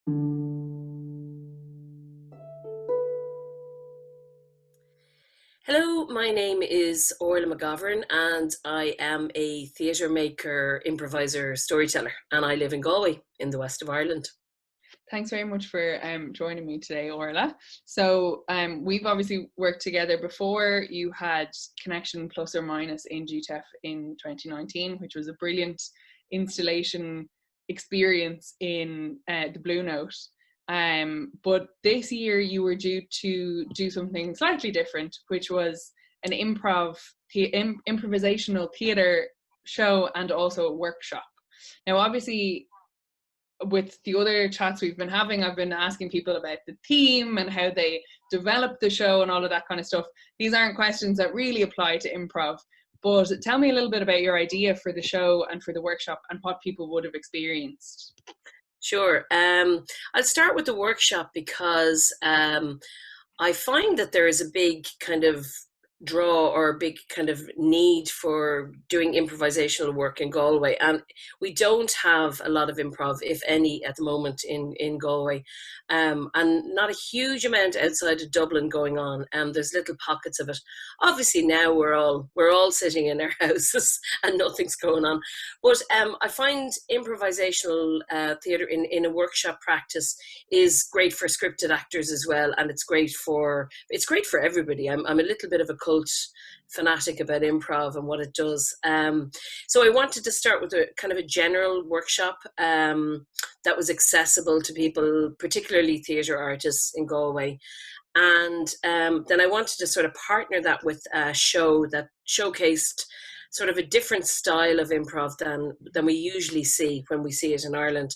Hello, my name is Órla Mc Govern and I am a theatre maker, improviser, storyteller, and I live in Galway in the west of Ireland. Thanks very much for joining me today, Orla. So we've obviously worked together before. You had Connection Plus or Minus in GTF in 2019, which was a brilliant installation experience in the Blue Note. But this year you were due to do something slightly different, which was an improvisational theatre show and also a workshop. Now, obviously, with the other chats we've been having, I've been asking people about the theme and how they developed the show and all of that kind of stuff. These aren't questions that really apply to improv, but tell me a little bit about your idea for the show and for the workshop and what people would have experienced. Sure. I'll start with the workshop because I find that there is a big kind of draw or a big kind of need for doing improvisational work in Galway, and we don't have a lot of improv, if any, at the moment in Galway, and not a huge amount outside of Dublin going on. There's little pockets of it. Obviously now we're all sitting in our houses and nothing's going on, but I find improvisational theatre in a workshop practice is great for scripted actors as well, and it's great for everybody. I'm a little bit of a cult fanatic about improv and what it does. So I wanted to start with a kind of a general workshop that was accessible to people, particularly theatre artists in Galway. And then I wanted to sort of partner that with a show that showcased sort of a different style of improv than we usually see when we see it in Ireland.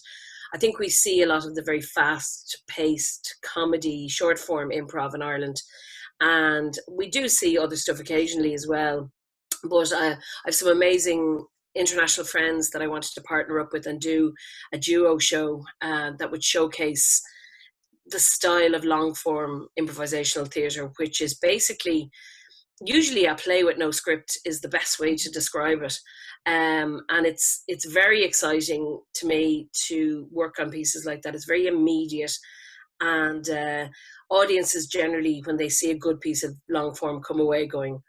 I think we see a lot of the very fast-paced comedy, short-form improv in Ireland. And we do see other stuff occasionally as well. But I have some amazing international friends that I wanted to partner up with and do a duo show that would showcase the style of long-form improvisational theatre, which is basically usually a play with no script is the best way to describe it. And it's very exciting to me to work on pieces like that. It's very immediate, and audiences generally, when they see a good piece of long form, come away going,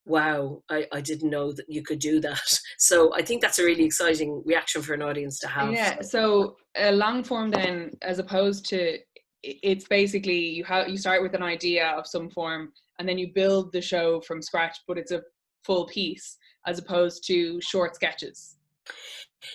wow, I didn't know that you could do that. So I think that's a really exciting reaction for an audience to have. Yeah, so a long form then, as opposed to, it's basically you start with an idea of some form and then you build the show from scratch, but it's a full piece as opposed to short sketches.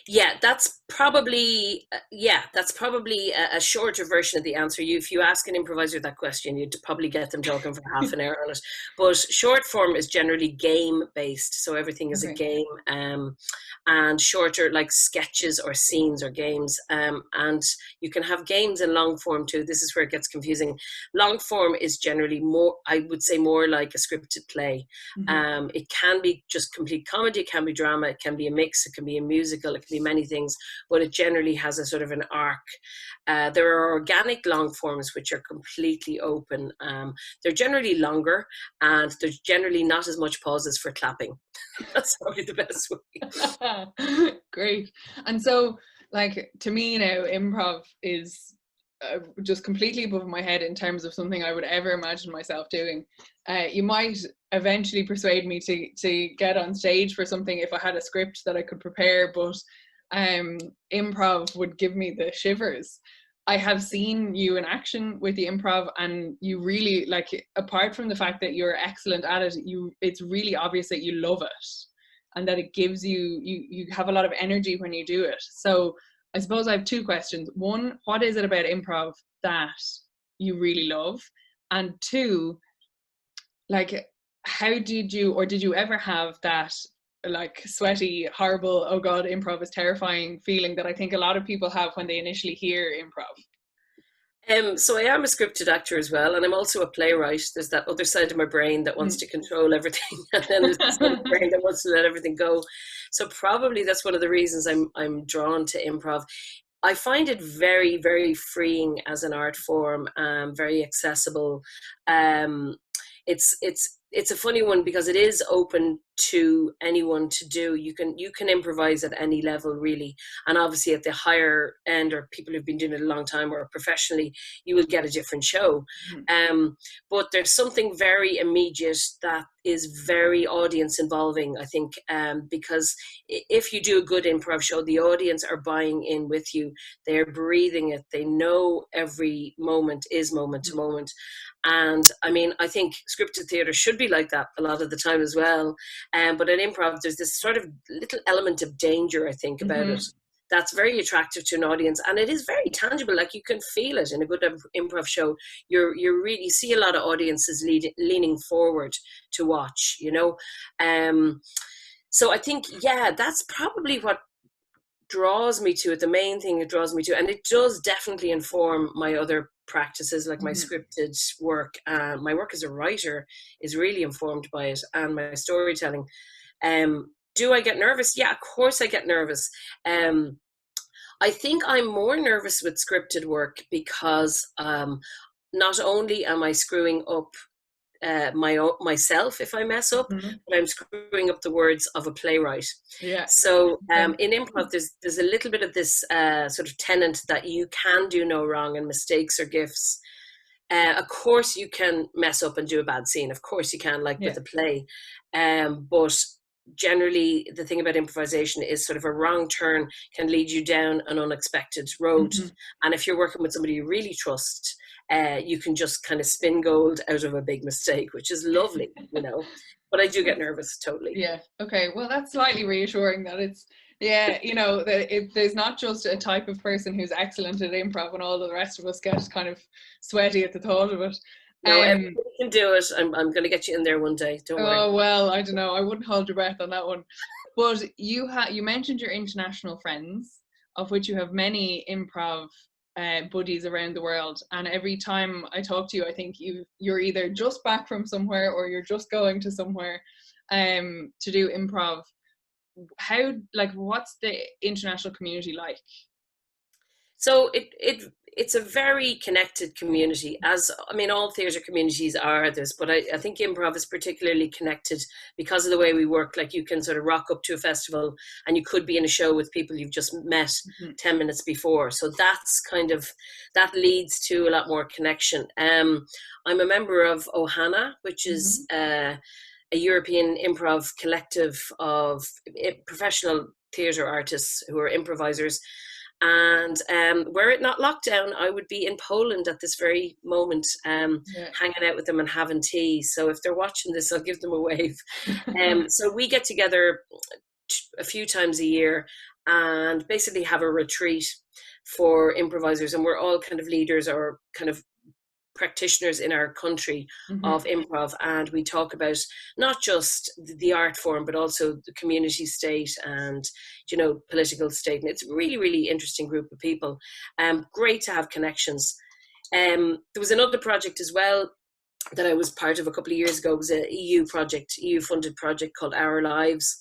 Yeah, that's probably a shorter version of the answer. If you ask an improviser that question, you'd probably get them talking for half an hour on it. But short form is generally game based, so everything is a game, and shorter, like sketches or scenes or games. And you can have games in long form too. This is where it gets confusing. Long form is generally more, I would say, more like a scripted play. It can be just complete comedy, it can be drama, it can be a mix, it can be a musical, it can be many things, but it generally has a sort of an arc. There are organic long forms which are completely open. They're generally longer and there's generally not as much pauses for clapping. That's probably the best way. Great. And so, like, to me now, improv is just completely above my head in terms of something I would ever imagine myself doing. You might eventually persuade me to get on stage for something if I had a script that I could prepare, but improv would give me the shivers. I have seen you in action with the improv, and you really, like, apart from the fact that you're excellent at it, it's really obvious that you love it and that it gives you have a lot of energy when you do it. So I suppose I have two questions. One, what is it about improv that you really love? And two, like, how did you ever have that, like, sweaty, horrible, oh God, improv is terrifying feeling that I think a lot of people have when they initially hear improv? So I am a scripted actor as well, and I'm also a playwright. There's that other side of my brain that wants to control everything, and then there's this other brain that wants to let everything go. So probably that's one of the reasons I'm drawn to improv. I find it very, very freeing as an art form, very accessible. It's a funny one because it is open to anyone to do. You can improvise at any level, really, and obviously at the higher end, or people who've been doing it a long time or professionally, you will get a different show. But there's something very immediate that is very audience involving, I think, because if you do a good improv show, the audience are buying in with you. They're breathing it. They know every moment is moment to moment. And I mean, I think scripted theatre should be like that a lot of the time as well. But in improv, there's this sort of little element of danger, I think, about it. That's very attractive to an audience, and it is very tangible. Like, you can feel it in a good improv show. You really see a lot of audiences leaning forward to watch, you know. So I think, yeah, that's probably what draws me to it. The main thing it draws me to, and it does definitely inform my other practices, like my scripted work. My work as a writer is really informed by it, and my storytelling. Do I get nervous? Yeah, of course I get nervous. I think I'm more nervous with scripted work because not only am I screwing up myself if I mess up, but I'm screwing up the words of a playwright. Yeah. So in improv, there's a little bit of this sort of tenet that you can do no wrong and mistakes are gifts. Of course you can mess up and do a bad scene. Of course you can, like with a play. But generally the thing about improvisation is sort of a wrong turn can lead you down an unexpected road. And if you're working with somebody you really trust, you can just kind of spin gold out of a big mistake, which is lovely, you know. But I do get nervous, totally. Yeah. Okay. Well, that's slightly reassuring that it's, you know, that there's not just a type of person who's excellent at improv and all the rest of us get kind of sweaty at the thought of it. No, everybody can do it. I'm going to get you in there one day. Don't worry. Oh, well, I don't know. I wouldn't hold your breath on that one. But you mentioned your international friends, of which you have many improv buddies around the world. And every time I talk to you, I think you're either just back from somewhere or you're just going to somewhere to do improv. How, like, what's the international community like? So it's a very connected community, as I mean all theatre communities are this, but I think improv is particularly connected because of the way we work. Like, you can sort of rock up to a festival and you could be in a show with people you've just met 10 minutes before. So that leads to a lot more connection. I'm a member of Ohana, which is a European improv collective of professional theatre artists who are improvisers. And were it not lockdown, I would be in Poland at this very moment, hanging out with them and having tea. So if they're watching this, I'll give them a wave. So we get together a few times a year and basically have a retreat for improvisers. And we're all kind of leaders or kind of practitioners in our country of improv, and we talk about not just the art form but also the community state and, you know, political state. And it's a really, really interesting group of people. Great to have connections. There was another project as well that I was part of a couple of years ago. It was an EU funded project called Our Lives,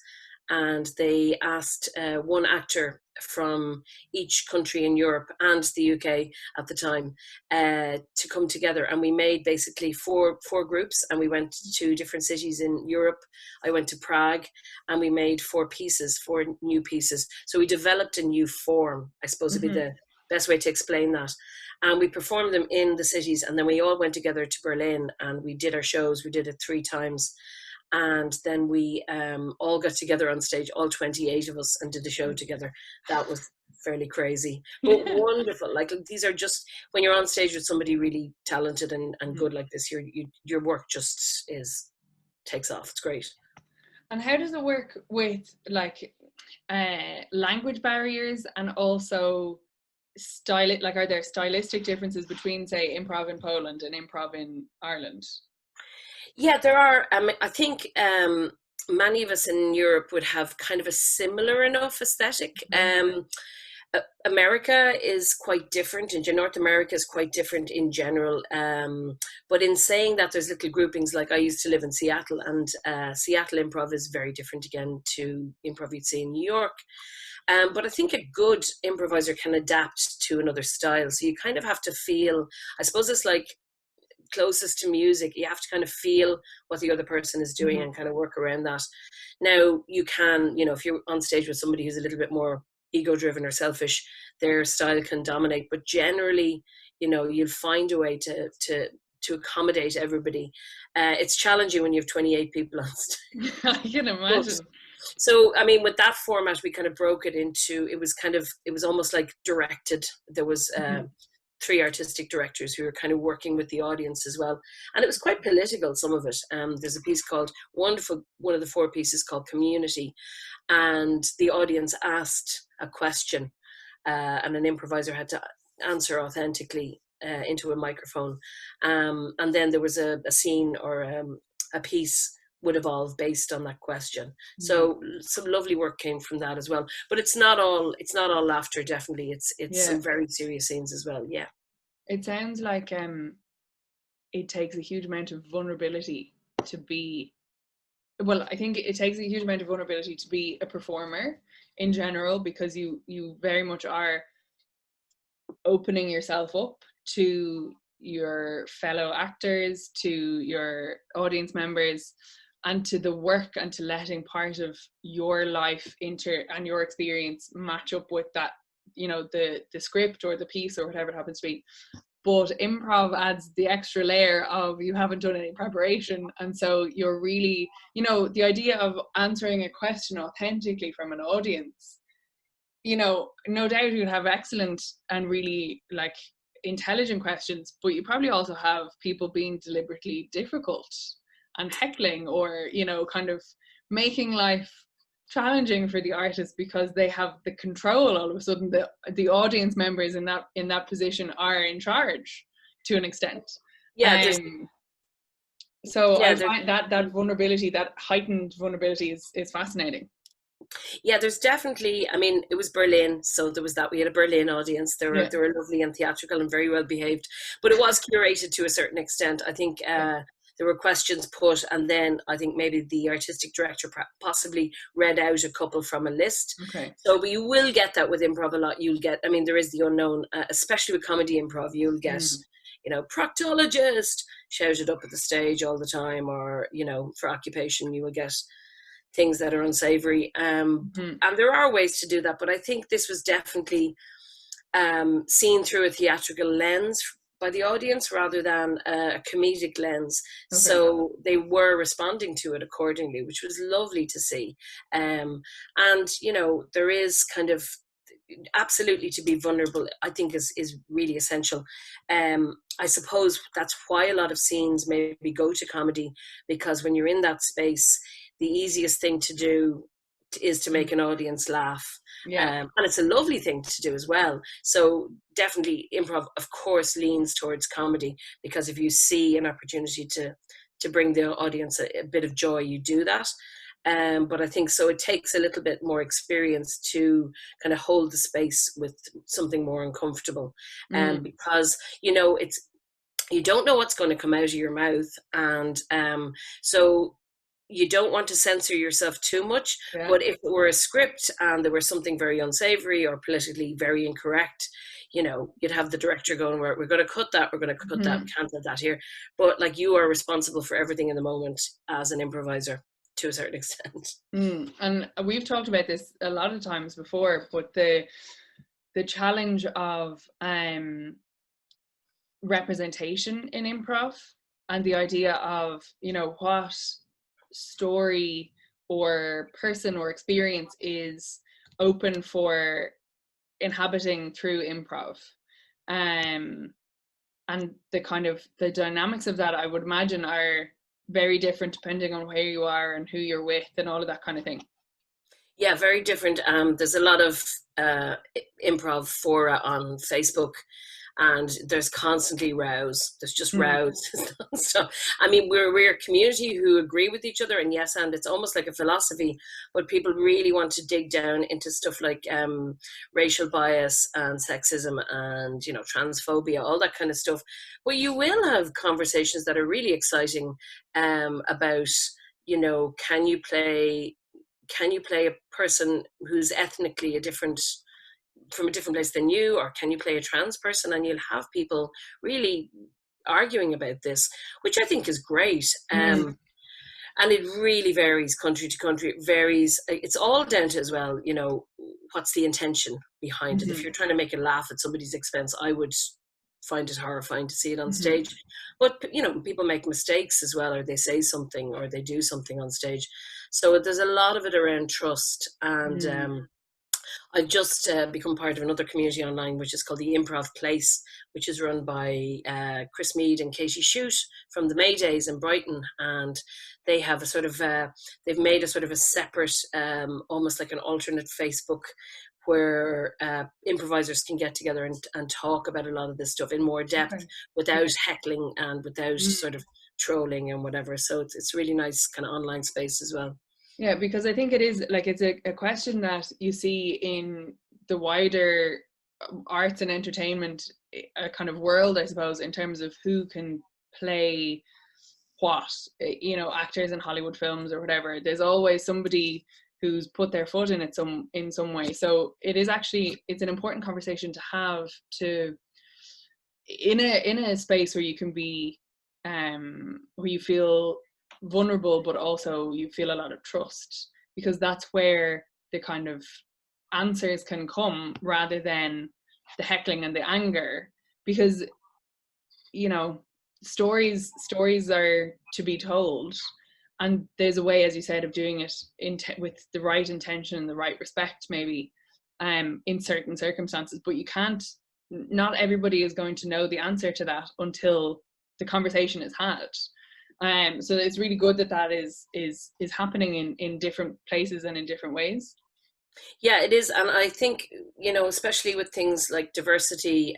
and they asked one actor from each country in Europe and the UK at the time to come together, and we made basically four groups, and we went to different cities in Europe. I went to Prague, and we made four new pieces. So we developed a new form, I suppose would be the best way to explain that. And we performed them in the cities, and then we all went together to Berlin and we did our shows. We did it 3 times. And then we all got together on stage, all 28 of us, and did the show together. That was fairly crazy, but wonderful. Like, these are just, when you're on stage with somebody really talented and good like this, your work just takes off. It's great. And how does it work with, like, language barriers, and also are there stylistic differences between, say, improv in Poland and improv in Ireland? Yeah, there are. I think many of us in Europe would have kind of a similar enough aesthetic. America is quite different, and North America is quite different in general. But in saying that, there's little groupings. Like, I used to live in Seattle, and Seattle improv is very different again to improv you'd see in New York. But I think a good improviser can adapt to another style. So you kind of have to feel, I suppose it's like closest to music, you have to kind of feel what the other person is doing and kind of work around that. Now, you can, if you're on stage with somebody who's a little bit more ego-driven or selfish, their style can dominate. But generally, you'll find a way to accommodate everybody. It's challenging when you have 28 people on stage. I can imagine. So, I mean, with that format, we kind of broke it into, it was almost like directed. There was 3 artistic directors who were kind of working with the audience as well. And it was quite political, some of it. There's a piece called, one of the 4 pieces called Community. And the audience asked a question and an improviser had to answer authentically into a microphone. And then there was a scene or a piece would evolve based on that question. So some lovely work came from that as well. But it's not all laughter, definitely. It's some very serious scenes as well. Yeah. It sounds like it takes a huge amount of vulnerability to be, well, I think it takes a huge amount of vulnerability to be a performer in general, because you very much are opening yourself up to your fellow actors, to your audience members, and to the work, and to letting part of your life and your experience match up with that, the script or the piece or whatever it happens to be. But improv adds the extra layer of, you haven't done any preparation, and so you're really, the idea of answering a question authentically from an audience, no doubt you'd have excellent and really like intelligent questions, but you probably also have people being deliberately difficult and heckling, or kind of making life challenging for the artist, because they have the control. All of a sudden the audience members in that position are in charge to an extent. So I find that vulnerability, that heightened vulnerability is fascinating. Yeah, there's definitely, I mean, it was Berlin, so there was that. We had a Berlin audience. They were lovely and theatrical and very well behaved, but it was curated to a certain extent. I think there were questions put, and then I think maybe the artistic director possibly read out a couple from a list. Okay. So you will get that with improv a lot. You'll get, I mean, there is the unknown, especially with comedy improv, you'll get, proctologist shouted up at the stage all the time, or, for occupation, you will get things that are unsavory. And there are ways to do that, but I think this was definitely seen through a theatrical lens by the audience rather than a comedic lens. Okay. So they were responding to it accordingly, which was lovely to see. And, there is kind of absolutely, to be vulnerable, I think is really essential. I suppose that's why a lot of scenes maybe go to comedy, because when you're in that space, the easiest thing to do is to make an audience laugh. Yeah. And it's a lovely thing to do as well. So definitely improv, of course, leans towards comedy, because if you see an opportunity to bring the audience a bit of joy, you do that. But I think so it takes a little bit more experience to kind of hold the space with something more uncomfortable. Because, you don't know what's going to come out of your mouth. And so you don't want to censor yourself too much. Yeah. But if it were a script and there was something very unsavory or politically very incorrect, you'd have the director going, we're going to cut that, we're going to cut that, we can't have that here. But like, you are responsible for everything in the moment as an improviser to a certain extent. And we've talked about this a lot of times before, but the challenge of representation in improv, and the idea of, what story or person or experience is open for inhabiting through improv, and the kind of the dynamics of that, I would imagine, are very different depending on where you are and who you're with and all of that kind of thing. Yeah, very different. There's a lot of improv fora on Facebook, and there's constantly rows. There's just rows. So, I mean, we're a community who agree with each other, and yes, and it's almost like a philosophy, but people really want to dig down into stuff like racial bias and sexism and, transphobia, all that kind of stuff. But you will have conversations that are really exciting about, can you play a person who's ethnically from a different place than you, or can you play a trans person? And you'll have people really arguing about this, which I think is great. Mm. And it really varies country to country. It varies. It's all down to as well, you know, what's the intention behind it. If Mhm. you're trying to make a laugh at somebody's expense, I would find it horrifying to see it on Mhm. stage. But, you know, people make mistakes as well, or they say something or they do something on stage. So there's a lot of it around trust. And Mm. I've just become part of another community online, which is called the Improv Place, which is run by Chris Mead and Katie Shute from the Maydays in Brighton. And they have a sort of, they've made a sort of a separate, almost like an alternate Facebook where improvisers can get together and talk about a lot of this stuff in more depth Okay. without heckling and without Mm. sort of trolling and whatever. So it's really nice kind of online space as well. Yeah, because I think it is like it's a question that you see in the wider arts and entertainment kind of world, I suppose, in terms of who can play what, you know, actors in Hollywood films or whatever. There's always somebody who's put their foot in it in some way. So it is actually, it's an important conversation to have, to in a space where you can be where you feel vulnerable, but also you feel a lot of trust, because that's where the kind of answers can come rather than the heckling and the anger. Because, you know, stories are to be told, and there's a way, as you said, of doing it with the right intention, the right respect, maybe, in certain circumstances. But you can't, not everybody is going to know the answer to that until the conversation is had. So it's really good that that is happening in different places and in different ways. Yeah, it is. And I think, you know, especially with things like diversity,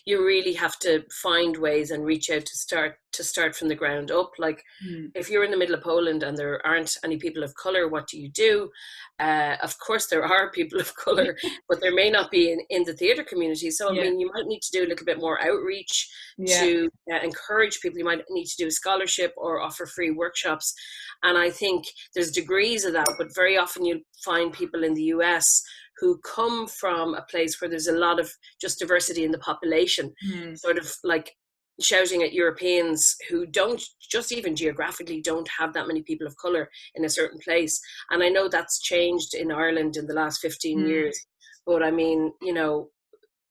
you really have to find ways and reach out to start from the ground up. Like Mm. if you're in the middle of Poland and there aren't any people of color, what do you do? Of course, there are people of color, but there may not be in the theatre community. So, I Yeah, mean, you might need to do a little bit more outreach yeah. to encourage people. You might need to do a scholarship or offer free workshops. And I think there's degrees of that, but very often you find people in the US who come from a place where there's a lot of just diversity in the population, Mm. sort of like shouting at Europeans who don't, just even geographically, don't have that many people of colour in a certain place. And I know that's changed in Ireland in the last 15 Mm. years. But I mean, you know,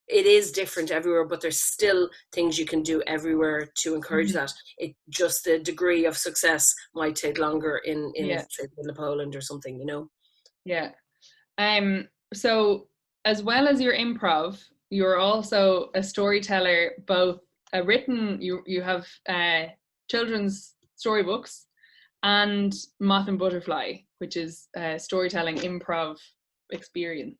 it is different everywhere, but there's still things you can do everywhere to encourage Mhm. that. It just, the degree of success might take longer in Yeah, say, in Poland or something, you know. yeah. So as well as your improv, you're also a storyteller, both you have children's storybooks, and Moth and Butterfly, which is storytelling improv experience.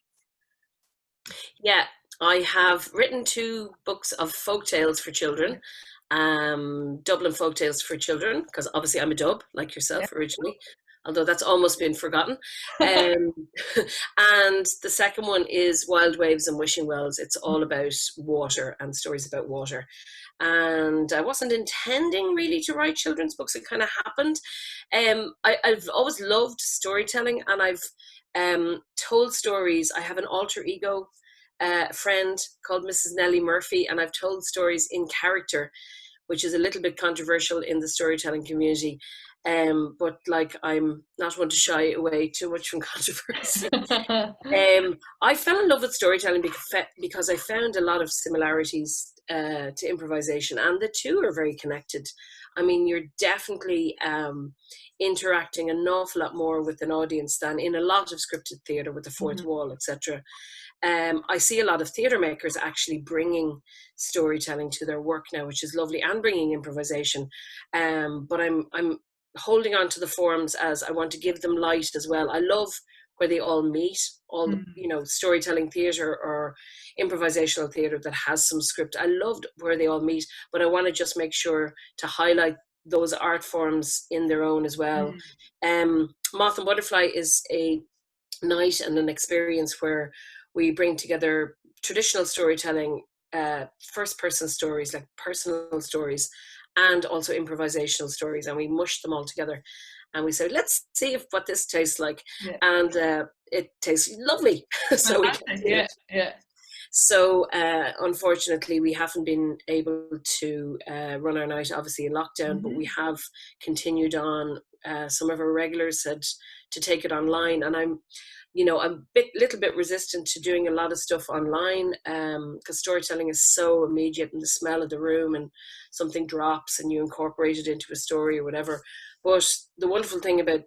Yeah, I have written 2 books of folk tales for children, Dublin folk tales for children, because obviously I'm a dub like Yeah. yourself originally, although that's almost been forgotten. Um, and the second one is Wild Waves and Wishing Wells. It's all about water and stories about water. And I wasn't intending really to write children's books. It kind of happened. I've always loved storytelling, and I've told stories. I have an alter ego friend called Mrs. Nellie Murphy, and I've told stories in character, which is a little bit controversial in the storytelling community. But like, I'm not one to shy away too much from controversy. I fell in love with storytelling because I found a lot of similarities to improvisation, and the two are very connected. I mean, you're definitely interacting an awful lot more with an audience than in a lot of scripted theatre with the fourth Mhm. wall, etc. I see a lot of theatre makers actually bringing storytelling to their work now, which is lovely, and bringing improvisation. But I'm holding on to the forms, as I want to give them light as well. I love where they all meet, all the, Mhm. you know, storytelling theatre or improvisational theatre that has some script. I loved where they all meet, but I want to just make sure to highlight those art forms in their own as well. Mhm. Moth and Butterfly is a night and an experience where we bring together traditional storytelling, first person stories, like personal stories, and also improvisational stories, and we mush them all together, and we say, let's see if what this tastes like. Yeah. And it tastes lovely. So we get Fantastic. to Yeah, it. yeah. So unfortunately, we haven't been able to run our night, obviously in lockdown, but we have continued on. Some of our regulars said to take it online, and I'm a little bit resistant to doing a lot of stuff online, because storytelling is so immediate, and the smell of the room, and something drops and you incorporate it into a story or whatever. But the wonderful thing about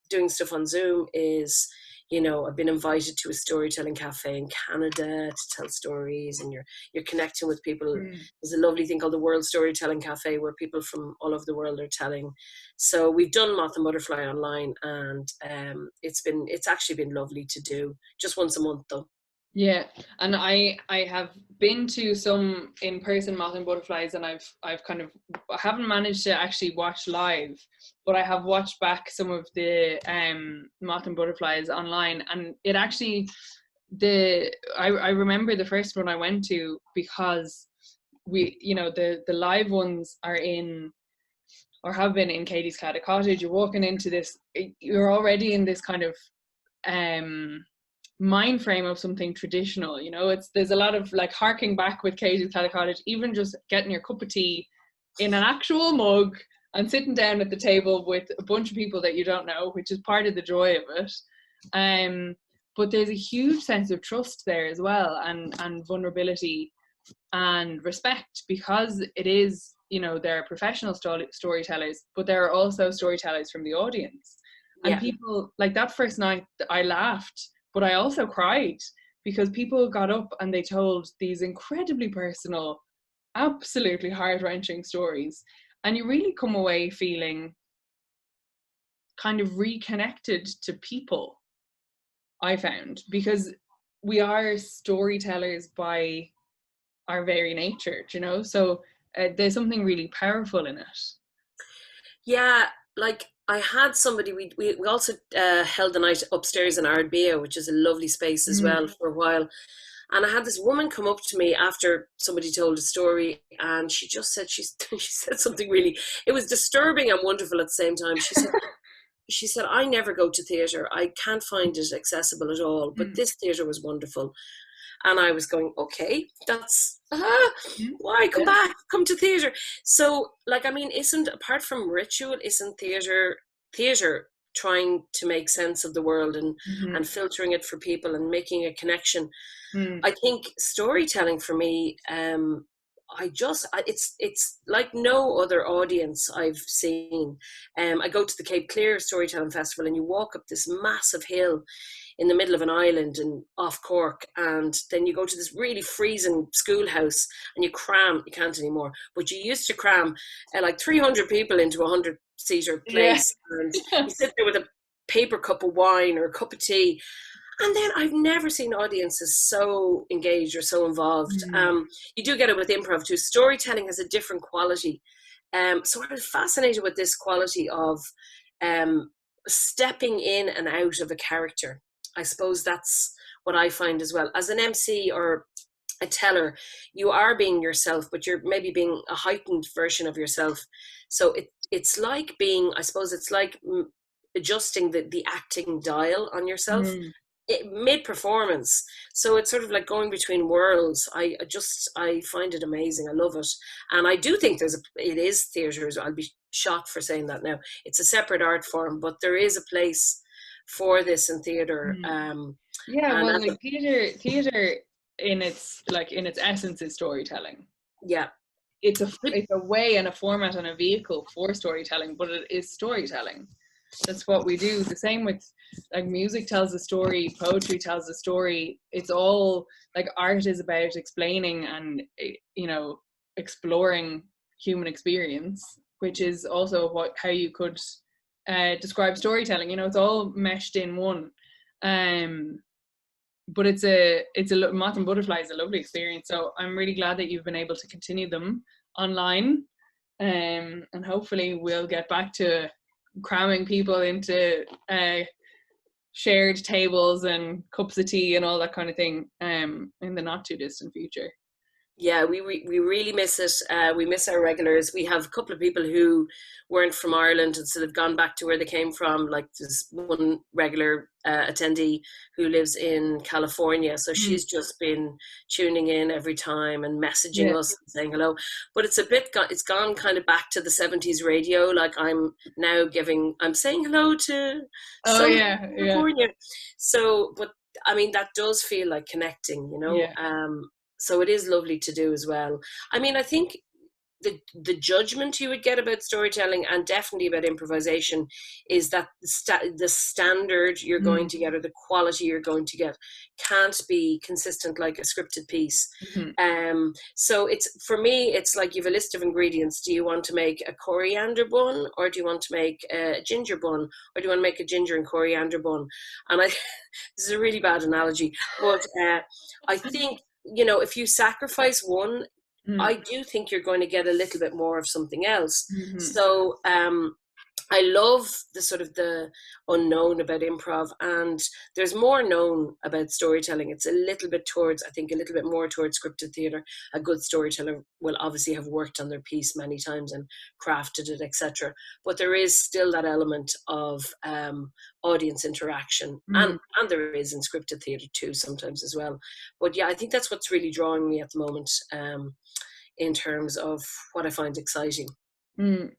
doing stuff on Zoom is, I've been invited to a storytelling cafe in Canada to tell stories, and you're connecting with people. There's a lovely thing called the World Storytelling Cafe where people from all over the world are telling. So we've done Moth Butterfly online, and it's actually been lovely to do, just once a month though. Yeah, and I have been to some in-person Moth and Butterflies, and I haven't managed to actually watch live, but I have watched back some of the Moth and Butterflies online, and it actually I remember the first one I went to, because we the live ones are in, or have been in, Katie's Caddy Cottage. You're walking into this, you're already in this kind of mind frame of something traditional. There's a lot of like harking back with Katie's Caddy Cottage, even just getting your cup of tea in an actual mug and sitting down at the table with a bunch of people that you don't know, which is part of the joy of it. But there's a huge sense of trust there as well, and vulnerability and respect, because it is, there are professional storytellers, but there are also storytellers from the audience. And people, like that first night, I laughed, but I also cried, because people got up and they told these incredibly personal, absolutely heart-wrenching stories. And you really come away feeling kind of reconnected to people, I found, because we are storytellers by our very nature, so there's something really powerful in it. Yeah, like I had somebody, we also held the night upstairs in Ardbea, which is a lovely space as well, for a while. And I had this woman come up to me after somebody told a story, and she just said, she said something really, it was disturbing and wonderful at the same time. She said, I never go to theatre. I can't find it accessible at all, but this theatre was wonderful. And I was going, okay, that's, why, come to theatre. So, isn't, apart from ritual, isn't theatre trying to make sense of the world, and filtering it for people and making a connection? I think storytelling for me, it's like no other audience I've seen. I go to the Cape Clear Storytelling Festival, and you walk up this massive hill in the middle of an island and off Cork, and then you go to this really freezing schoolhouse, and you can't anymore, but you used to cram like 300 people into a 100-seater place, and you sit there with a paper cup of wine or a cup of tea. And then I've never seen audiences so engaged or so involved. You do get it with improv too. Storytelling has a different quality. So I was fascinated with this quality of stepping in and out of a character. I suppose that's what I find as well. As an MC or a teller, you are being yourself, but you're maybe being a heightened version of yourself. So it's like being, I suppose it's like adjusting the acting dial on yourself. Mid-performance, so it's sort of like going between worlds. I find it amazing. I love it, and I do think it is theatre. I'll be shocked for saying that now. It's a separate art form, but there is a place for this in theatre. Like theatre in its essence is storytelling. It's a way and a format and a vehicle for storytelling, but it is storytelling. That's what we do. The same with like music tells a story, poetry tells a story. It's all like art is about explaining and exploring human experience, which is also how you could describe storytelling. It's all meshed in one. But it's a Moth and Butterfly is a lovely experience. So I'm really glad that you've been able to continue them online, and hopefully we'll get back to cramming people into shared tables and cups of tea and all that kind of thing in the not too distant future. Yeah, we really miss it. We miss our regulars. We have a couple of people who weren't from Ireland and sort of gone back to where they came from. Like there's one regular attendee who lives in California, so Mm. she's just been tuning in every time and messaging Yeah. us and saying hello. But it's a bit, it's gone kind of back to the '70s radio. Like I'm saying hello to Oh some yeah, yeah, California. So, but I mean, that does feel like connecting, you know. yeah. So it is lovely to do as well. I mean, I think the judgment you would get about storytelling and definitely about improvisation is that the standard you're going Mm. to get or the quality you're going to get can't be consistent like a scripted piece. Mhm. So it's, for me, it's like you have a list of ingredients. Do you want to make a coriander bun, or do you want to make a ginger bun, or do you want to make a ginger and coriander bun? And I this is a really bad analogy, but I think, you know, if you sacrifice one, Mm. I do think you're going to get a little bit more of something else. Mhm. So I love the sort of the unknown about improv, and there's more known about storytelling. It's a little bit towards, I think, a little bit more towards scripted theatre. A good storyteller will obviously have worked on their piece many times and crafted it, etc. But there is still that element of audience interaction, Mm. and there is in scripted theatre too sometimes as well. But yeah, I think that's what's really drawing me at the moment, in terms of what I find exciting. Mm.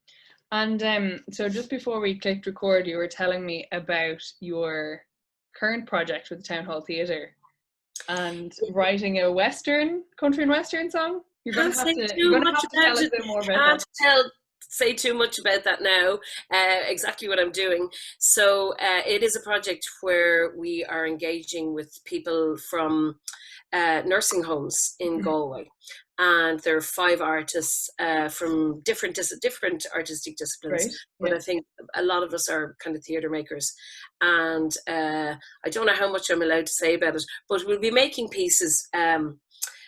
And so just before we clicked record, you were telling me about your current project with the Town Hall Theatre and writing a Western, country and Western song. Can't say You're too gonna much have to about tell us it. a bit more about that. Can't say too much about that now. Exactly what I'm doing. So it is a project where we are engaging with people from nursing homes in Mhm. Galway, and there are 5 artists from different artistic disciplines. Great. But Yeah. I think a lot of us are kind of theatre makers, and I don't know how much I'm allowed to say about it, but we'll be making pieces.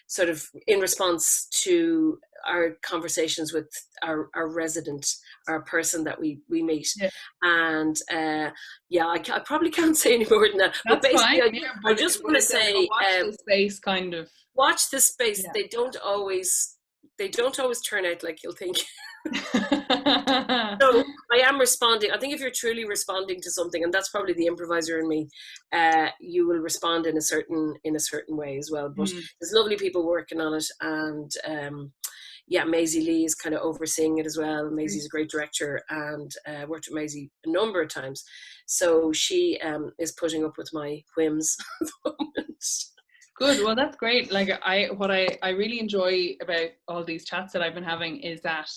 Sort of in response to our conversations with our resident, our person that we meet. Yeah. And yeah, I probably can't say any more than that. But That's basically, fine. Yeah, I just want to it's a say, watch this space kind of. watch this space. Yeah. They don't always turn out like you'll think. Yeah. So I am responding. I think if you're truly responding to something, and that's probably the improviser in me, you will respond in a certain way as well. But Mm. there's lovely people working on it, and yeah, Maisie Lee is kind of overseeing it as well. Maisie's a great director, and worked with Maisie a number of times, so she is putting up with my whims at the moment. Good. Well, that's great. Like what I really enjoy about all these chats that I've been having is that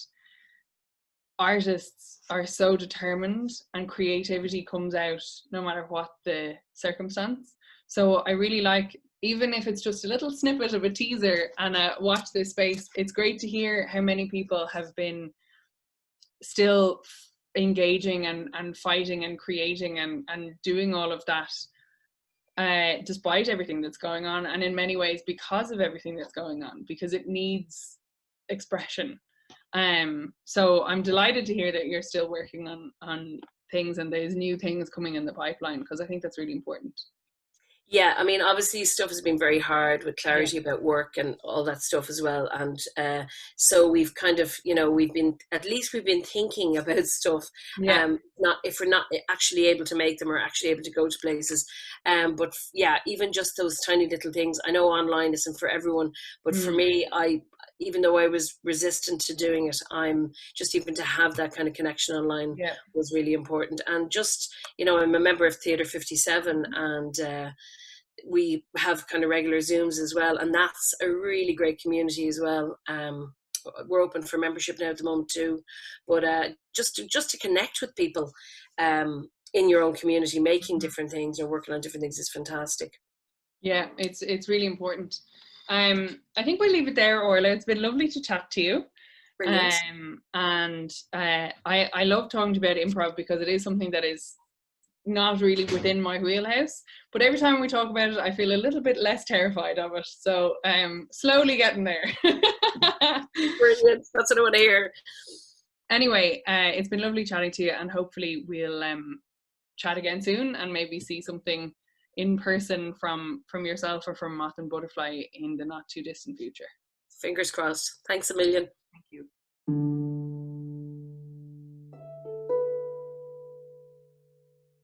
artists are so determined and creativity comes out no matter what the circumstance. So I really like, even if it's just a little snippet of a teaser and a watch this space, it's great to hear how many people have been still engaging and fighting and creating and doing all of that despite everything that's going on, and in many ways because of everything that's going on, because it needs expression. So I'm delighted to hear that you're still working on things and there's new things coming in the pipeline, because I think that's really important. Yeah, I mean, obviously, stuff has been very hard with Yeah. clarity about work and all that stuff as well. And so we've kind of, we've been thinking about stuff. Yeah. Not if we're not actually able to make them or actually able to go to places. But yeah, even just those tiny little things. I know online isn't for everyone, but for Mm. me, even though I was resistant to doing it, I'm just, even to have that kind of connection online Yeah. was really important. And just, I'm a member of Theatre 57, and we have kind of regular Zooms as well, and that's a really great community as well. We're open for membership now at the moment too, but just to connect with people in your own community, making different things or working on different things is fantastic. Yeah, it's really important. I think we'll leave it there, Orla. It's been lovely to chat to you. Brilliant. And I love talking about improv because it is something that is not really within my wheelhouse, but every time we talk about it I feel a little bit less terrified of it, so slowly getting there. Brilliant. That's what I want to hear. Anyway, it's been lovely chatting to you, and hopefully we'll chat again soon and maybe see something in person from yourself or from Moth and Butterfly in the not too distant future. Fingers crossed. Thanks a million. Thank you.